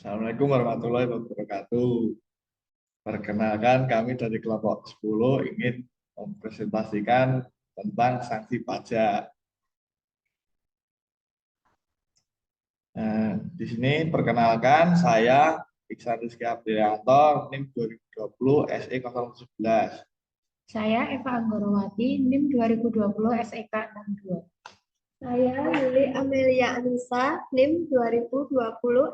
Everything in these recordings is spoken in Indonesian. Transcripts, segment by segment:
Assalamualaikum warahmatullahi wabarakatuh. Perkenalkan, kami dari kelompok 10 ingin mempresentasikan tentang sanksi pajak. Di sini perkenalkan, saya Iksan Rizky Aprianto, NIM 2020 SE 011. Saya Eva Anggorowati, NIM 2020 SEK 62. Saya Lili Amelia Anissa, NIM 2020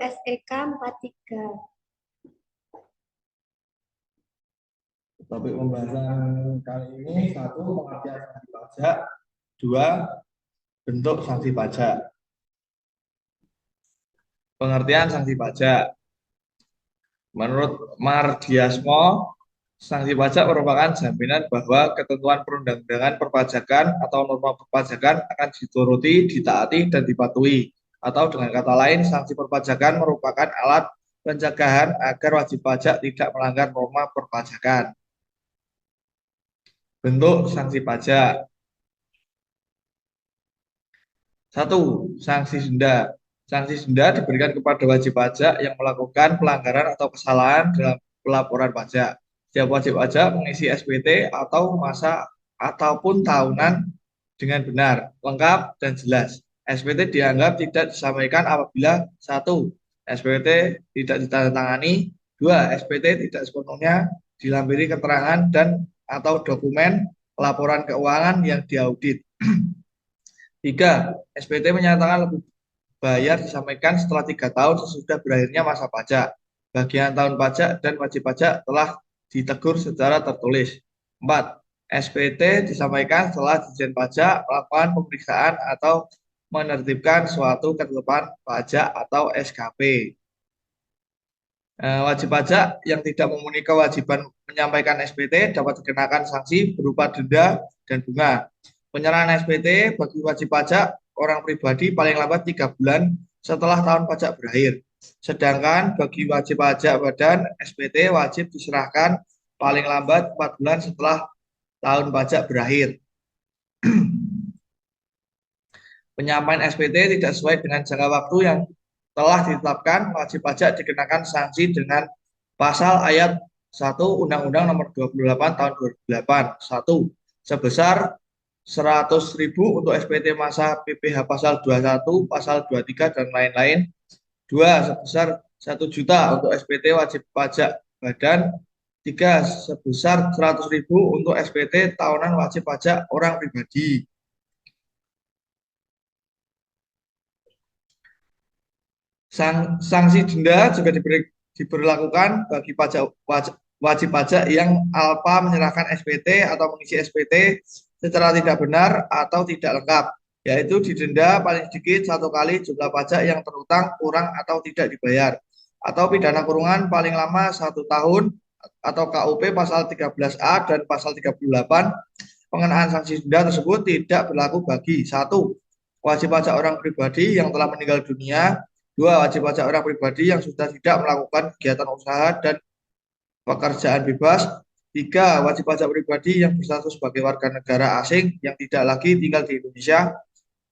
SEK 43. Topik pembahasan kali ini: 1. Pengertian sanksi pajak. 2. Bentuk sanksi pajak. Pengertian sanksi pajak. Menurut Mardiasmo, sanksi pajak merupakan jaminan bahwa ketentuan perundang-undangan perpajakan atau norma perpajakan akan dituruti, ditaati, dan dipatuhi. Atau dengan kata lain, sanksi perpajakan merupakan alat pencegahan agar wajib pajak tidak melanggar norma perpajakan. Bentuk sanksi pajak. 1. Sanksi denda. Sanksi denda diberikan kepada wajib pajak yang melakukan pelanggaran atau kesalahan dalam pelaporan pajak. Setiap wajib pajak mengisi SPT atau masa ataupun tahunan dengan benar, lengkap, dan jelas. SPT dianggap tidak disampaikan apabila 1. SPT tidak ditandatangani. 2. SPT tidak sepenuhnya dilampiri keterangan dan atau dokumen laporan keuangan yang diaudit. 3. SPT menyatakan lebih bayar disampaikan setelah 3 tahun sesudah berakhirnya masa pajak. Bagian tahun pajak dan wajib pajak telah ditegur secara tertulis. 4. SPT disampaikan setelah Ditjen Pajak melakukan pemeriksaan atau menertibkan suatu ketetapan pajak atau SKP. Wajib pajak yang tidak memenuhi kewajiban menyampaikan SPT dapat dikenakan sanksi berupa denda dan bunga. Penyerahan SPT bagi wajib pajak orang pribadi paling lambat 3 bulan setelah tahun pajak berakhir. Sedangkan bagi wajib pajak badan, SPT wajib diserahkan paling lambat 4 bulan setelah tahun pajak berakhir. Penyampaian SPT tidak sesuai dengan jangka waktu yang telah ditetapkan, wajib pajak dikenakan sanksi dengan pasal ayat 1 Undang-Undang Nomor 28 Tahun 2008. 1. Sebesar 100.000 untuk SPT masa PPh pasal 21, pasal 23, dan lain-lain. 2. Sebesar 1 juta untuk SPT wajib pajak badan. 3. Sebesar 100.000 untuk SPT tahunan wajib pajak orang pribadi. Sanksi denda juga diberlakukan bagi wajib pajak yang alpa menyerahkan SPT atau mengisi SPT secara tidak benar atau tidak lengkap, yaitu didenda paling sedikit 1 kali jumlah pajak yang terutang, kurang, atau tidak dibayar, atau pidana kurungan paling lama 1 tahun, atau KUP pasal 13A dan pasal 38. Pengenaan sanksi denda tersebut tidak berlaku bagi 1. Wajib pajak orang pribadi yang telah meninggal dunia. 2. Wajib pajak orang pribadi yang sudah tidak melakukan kegiatan usaha dan pekerjaan bebas. 3. Wajib pajak pribadi yang berstatus sebagai warga negara asing yang tidak lagi tinggal di Indonesia.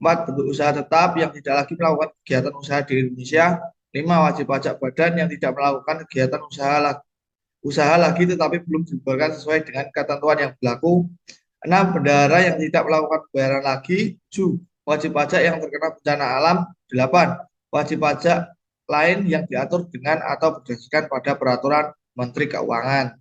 4. Bentuk usaha tetap yang tidak lagi melakukan kegiatan usaha di Indonesia. 5. Wajib pajak badan yang tidak melakukan kegiatan usaha lagi tetapi belum dibubarkan sesuai dengan ketentuan yang berlaku. 6. Bendahara yang tidak melakukan pembayaran lagi. 7. Wajib pajak yang terkena bencana alam. 8. Wajib pajak lain yang diatur dengan atau berdasarkan pada peraturan Menteri Keuangan.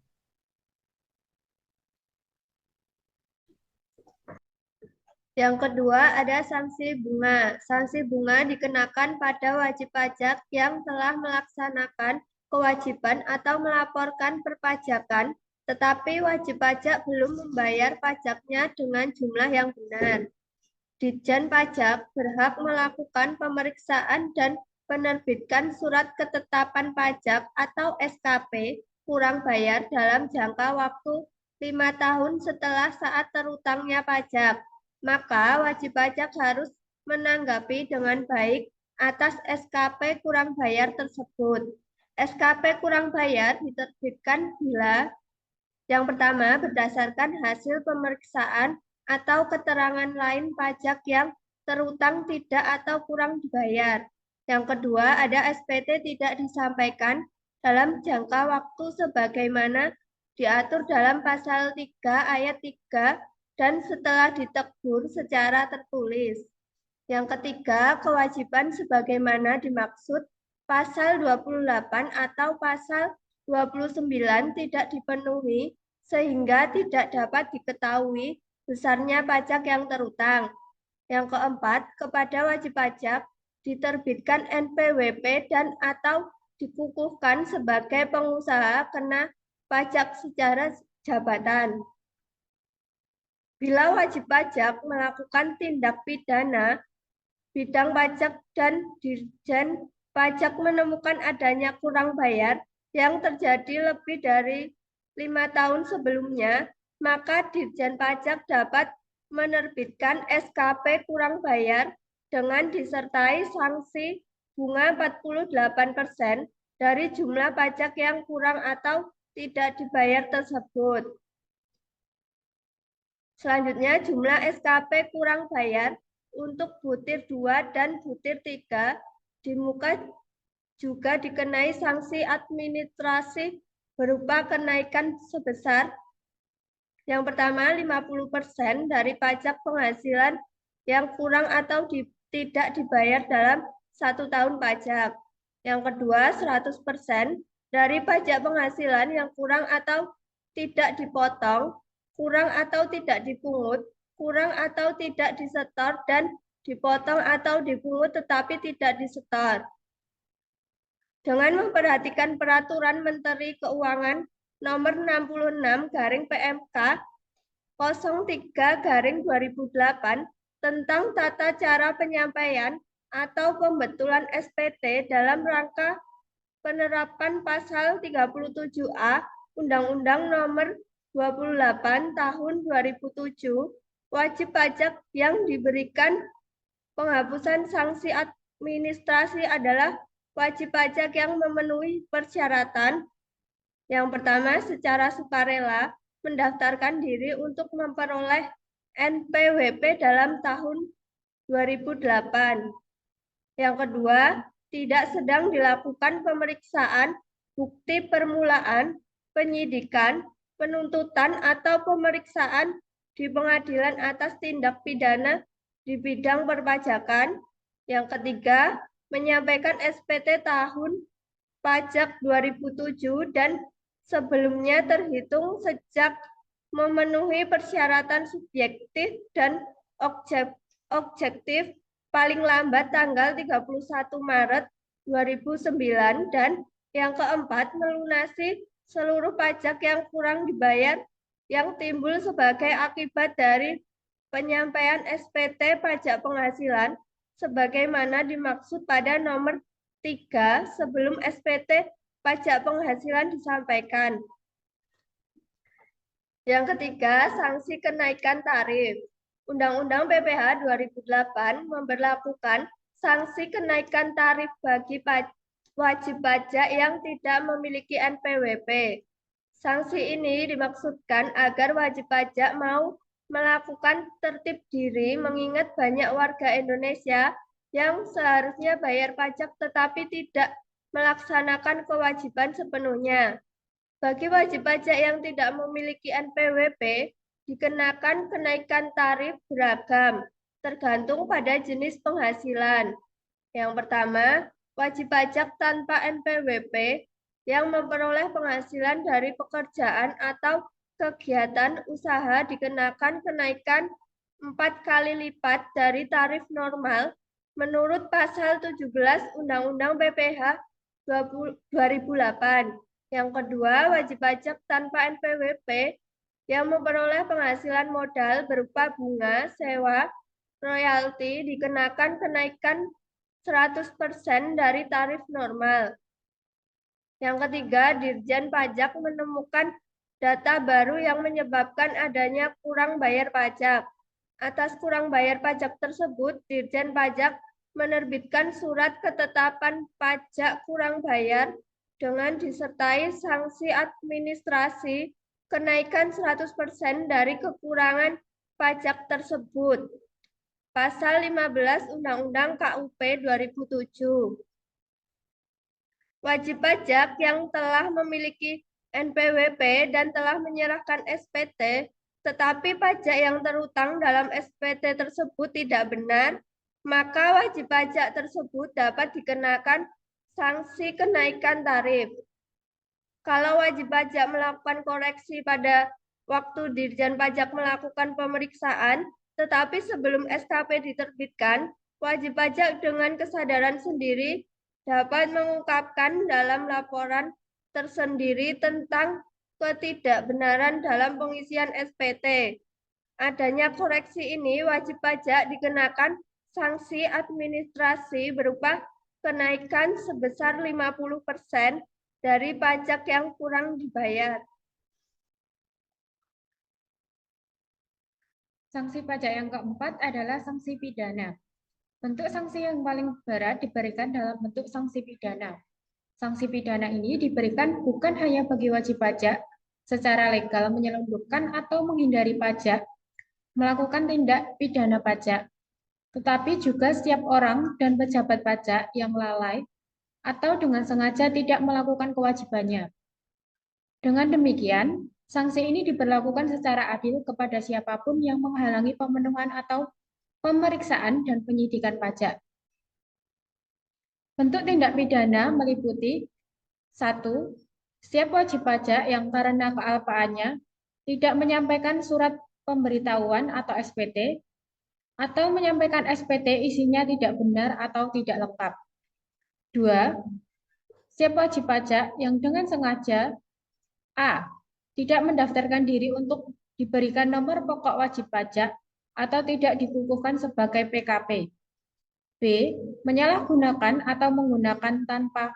Yang kedua ada sanksi bunga. Sanksi bunga dikenakan pada wajib pajak yang telah melaksanakan kewajiban atau melaporkan perpajakan, tetapi wajib pajak belum membayar pajaknya dengan jumlah yang benar. Ditjen Pajak berhak melakukan pemeriksaan dan menerbitkan surat ketetapan pajak atau SKP kurang bayar dalam jangka waktu 5 tahun setelah saat terutangnya pajak. Maka wajib pajak harus menanggapi dengan baik atas SKP kurang bayar tersebut. SKP kurang bayar diterbitkan bila yang pertama berdasarkan hasil pemeriksaan atau keterangan lain pajak yang terutang tidak atau kurang dibayar. Yang kedua, ada SPT tidak disampaikan dalam jangka waktu sebagaimana diatur dalam pasal 3 ayat 3 dan setelah ditegur secara tertulis. Yang ketiga, kewajiban sebagaimana dimaksud pasal 28 atau pasal 29 tidak dipenuhi sehingga tidak dapat diketahui besarnya pajak yang terutang. Yang keempat, kepada wajib pajak diterbitkan NPWP dan atau dikukuhkan sebagai pengusaha kena pajak secara jabatan. Bila wajib pajak melakukan tindak pidana bidang pajak dan Dirjen Pajak menemukan adanya kurang bayar yang terjadi lebih dari 5 tahun sebelumnya, maka Dirjen Pajak dapat menerbitkan SKP kurang bayar dengan disertai sanksi bunga 48% dari jumlah pajak yang kurang atau tidak dibayar tersebut. Selanjutnya, jumlah SKP kurang bayar untuk butir 2 dan butir 3 di muka juga dikenai sanksi administrasi berupa kenaikan sebesar yang pertama 50% dari pajak penghasilan yang kurang atau tidak dibayar dalam 1 tahun pajak. Yang kedua 100% dari pajak penghasilan yang kurang atau tidak dipotong, kurang atau tidak dipungut, kurang atau tidak disetor, dan dipotong atau dipungut tetapi tidak disetor. Dengan memperhatikan Peraturan Menteri Keuangan Nomor 66/PMK 03/2008 tentang tata cara penyampaian atau pembetulan SPT dalam rangka penerapan pasal 37A Undang-Undang Nomor 28 Tahun 2007, wajib pajak yang diberikan penghapusan sanksi administrasi adalah wajib pajak yang memenuhi persyaratan. Yang pertama, secara sukarela mendaftarkan diri untuk memperoleh NPWP dalam tahun 2008. Yang kedua, tidak sedang dilakukan pemeriksaan bukti permulaan, penyidikan, penuntutan, atau pemeriksaan di pengadilan atas tindak pidana di bidang perpajakan. Yang ketiga, menyampaikan SPT tahun pajak 2007 dan sebelumnya terhitung sejak memenuhi persyaratan subjektif dan objektif paling lambat tanggal 31 Maret 2009, dan yang keempat melunasi seluruh pajak yang kurang dibayar yang timbul sebagai akibat dari penyampaian SPT pajak penghasilan sebagaimana dimaksud pada nomor 3 sebelum SPT pajak penghasilan disampaikan. Yang ketiga, sanksi kenaikan tarif. Undang-Undang PPH 2008 memberlakukan sanksi kenaikan tarif bagi wajib pajak yang tidak memiliki NPWP. Sanksi ini dimaksudkan agar wajib pajak mau melakukan tertib diri mengingat banyak warga Indonesia yang seharusnya bayar pajak tetapi tidak melaksanakan kewajiban sepenuhnya. Bagi wajib pajak yang tidak memiliki NPWP, dikenakan kenaikan tarif beragam, tergantung pada jenis penghasilan. Yang pertama, wajib pajak tanpa NPWP yang memperoleh penghasilan dari pekerjaan atau kegiatan usaha dikenakan kenaikan 4 kali lipat dari tarif normal menurut pasal 17 Undang-Undang PPH 2008. Yang kedua, wajib pajak tanpa NPWP yang memperoleh penghasilan modal berupa bunga, sewa, royalti dikenakan kenaikan 100% dari tarif normal. Yang ketiga, Dirjen Pajak menemukan data baru yang menyebabkan adanya kurang bayar pajak. Atas kurang bayar pajak tersebut, Dirjen Pajak menerbitkan surat ketetapan pajak kurang bayar dengan disertai sanksi administrasi kenaikan 100% dari kekurangan pajak tersebut. Pasal 15 Undang-Undang KUP 2007. Wajib pajak yang telah memiliki NPWP dan telah menyerahkan SPT, tetapi pajak yang terutang dalam SPT tersebut tidak benar, maka wajib pajak tersebut dapat dikenakan sanksi kenaikan tarif. Kalau wajib pajak melakukan koreksi pada waktu Dirjen Pajak melakukan pemeriksaan, tetapi sebelum SKP diterbitkan, wajib pajak dengan kesadaran sendiri dapat mengungkapkan dalam laporan tersendiri tentang ketidakbenaran dalam pengisian SPT. Adanya koreksi ini, wajib pajak dikenakan sanksi administrasi berupa kenaikan sebesar 50% dari pajak yang kurang dibayar. Sanksi pajak yang keempat adalah sanksi pidana. Bentuk sanksi yang paling berat diberikan dalam bentuk sanksi pidana. Sanksi pidana ini diberikan bukan hanya bagi wajib pajak secara legal menyelundupkan atau menghindari pajak, melakukan tindak pidana pajak, tetapi juga setiap orang dan pejabat pajak yang lalai atau dengan sengaja tidak melakukan kewajibannya. Dengan demikian, sanksi ini diberlakukan secara adil kepada siapapun yang menghalangi pemenuhan atau pemeriksaan dan penyidikan pajak. Bentuk tindak pidana meliputi 1. Setiap wajib pajak yang karena kealpaannya tidak menyampaikan surat pemberitahuan atau SPT atau menyampaikan SPT isinya tidak benar atau tidak lengkap. 2. Setiap wajib pajak yang dengan sengaja A. Tidak mendaftarkan diri untuk diberikan nomor pokok wajib pajak atau tidak dikukuhkan sebagai PKP. B. Menyalahgunakan atau menggunakan tanpa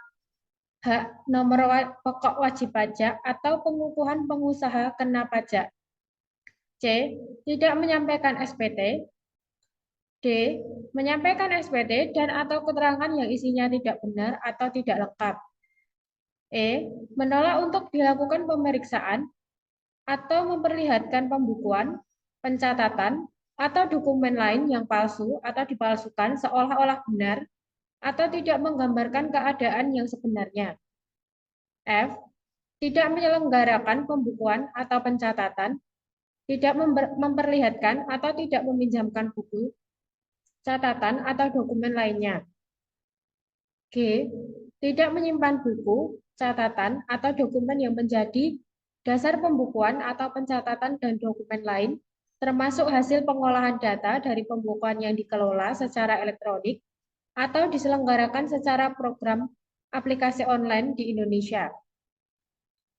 hak nomor pokok wajib pajak atau pengukuhan pengusaha kena pajak. C. Tidak menyampaikan SPT. D. Menyampaikan SPT dan atau keterangan yang isinya tidak benar atau tidak lengkap. E. Menolak untuk dilakukan pemeriksaan atau memperlihatkan pembukuan, pencatatan, atau dokumen lain yang palsu atau dipalsukan seolah-olah benar atau tidak menggambarkan keadaan yang sebenarnya. F. Tidak menyelenggarakan pembukuan atau pencatatan, tidak memperlihatkan atau tidak meminjamkan buku, catatan, atau dokumen lainnya. G. Tidak menyimpan buku, catatan, atau dokumen yang menjadi dasar pembukuan atau pencatatan dan dokumen lain, termasuk hasil pengolahan data dari pembukuan yang dikelola secara elektronik atau diselenggarakan secara program aplikasi online di Indonesia.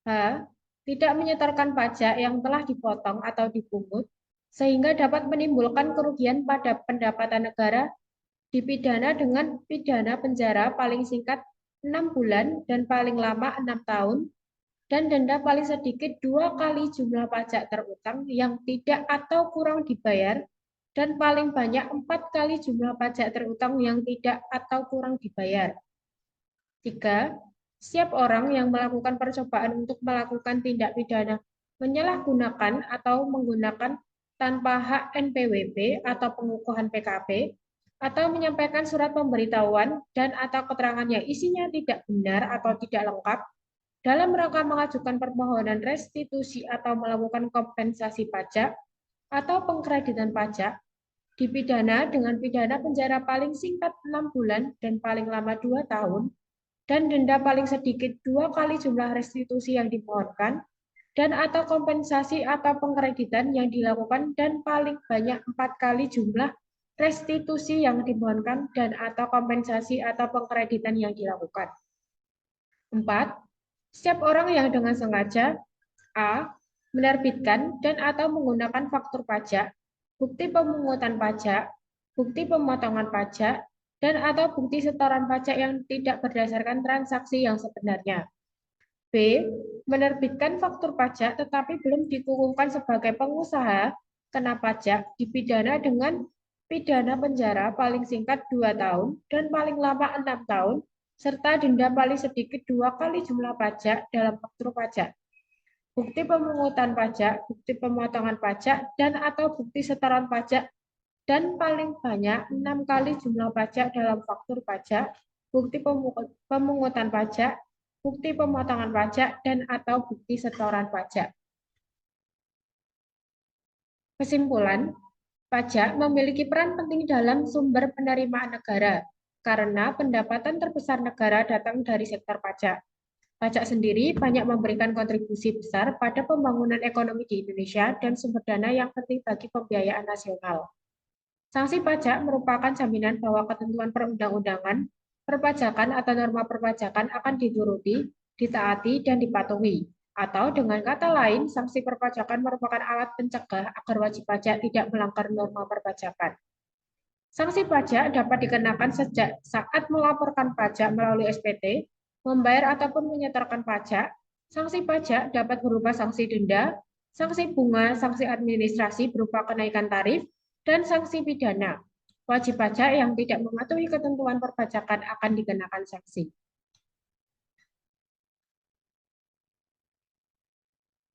H. Tidak menyetorkan pajak yang telah dipotong atau dipungut, sehingga dapat menimbulkan kerugian pada pendapatan negara, dipidana dengan pidana penjara paling singkat 6 bulan dan paling lama 6 tahun, dan denda paling sedikit 2 kali jumlah pajak terutang yang tidak atau kurang dibayar, dan paling banyak 4 kali jumlah pajak terutang yang tidak atau kurang dibayar. 3. Setiap orang yang melakukan percobaan untuk melakukan tindak pidana menyalahgunakan atau menggunakan tanpa hak NPWP atau pengukuhan PKP, atau menyampaikan surat pemberitahuan dan atau keterangan yang isinya tidak benar atau tidak lengkap dalam rangka mengajukan permohonan restitusi atau melakukan kompensasi pajak atau pengkreditan pajak, dipidana dengan pidana penjara paling singkat 6 bulan dan paling lama 2 tahun, dan denda paling sedikit 2 kali jumlah restitusi yang dimohonkan, dan atau kompensasi atau pengkreditan yang dilakukan, dan paling banyak 4 kali jumlah restitusi yang dimohonkan, dan atau kompensasi atau pengkreditan yang dilakukan. 4. Setiap orang yang dengan sengaja A. Menerbitkan dan atau menggunakan faktur pajak, bukti pemungutan pajak, bukti pemotongan pajak, dan atau bukti setoran pajak yang tidak berdasarkan transaksi yang sebenarnya. B. Menerbitkan faktur pajak tetapi belum dikukuhkan sebagai pengusaha kena pajak, dipidana dengan pidana penjara paling singkat 2 tahun dan paling lama 6 tahun, serta denda paling sedikit 2 kali jumlah pajak dalam faktur pajak, bukti pemungutan pajak, bukti pemotongan pajak, dan atau bukti setoran pajak dan paling banyak 6 kali jumlah pajak dalam faktur pajak, bukti pemungutan pajak, bukti pemotongan pajak, dan atau bukti setoran pajak. Kesimpulan, pajak memiliki peran penting dalam sumber penerimaan negara karena pendapatan terbesar negara datang dari sektor pajak. Pajak sendiri banyak memberikan kontribusi besar pada pembangunan ekonomi di Indonesia dan sumber dana yang penting bagi pembiayaan nasional. Sanksi pajak merupakan jaminan bahwa ketentuan perundang-undangan, perpajakan atau norma perpajakan akan dituruti, ditaati, dan dipatuhi. Atau dengan kata lain, sanksi perpajakan merupakan alat pencegah agar wajib pajak tidak melanggar norma perpajakan. Sanksi pajak dapat dikenakan sejak saat melaporkan pajak melalui SPT, membayar ataupun menyetorkan pajak. Sanksi pajak dapat berupa sanksi denda, sanksi bunga, sanksi administrasi berupa kenaikan tarif, dan sanksi pidana. Wajib pajak yang tidak mematuhi ketentuan perpajakan akan dikenakan sanksi.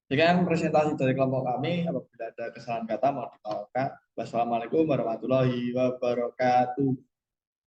Sekian presentasi dari kelompok kami. Apabila ada kesalahan kata, mohon dimaafkan. Wassalamualaikum warahmatullahi wabarakatuh.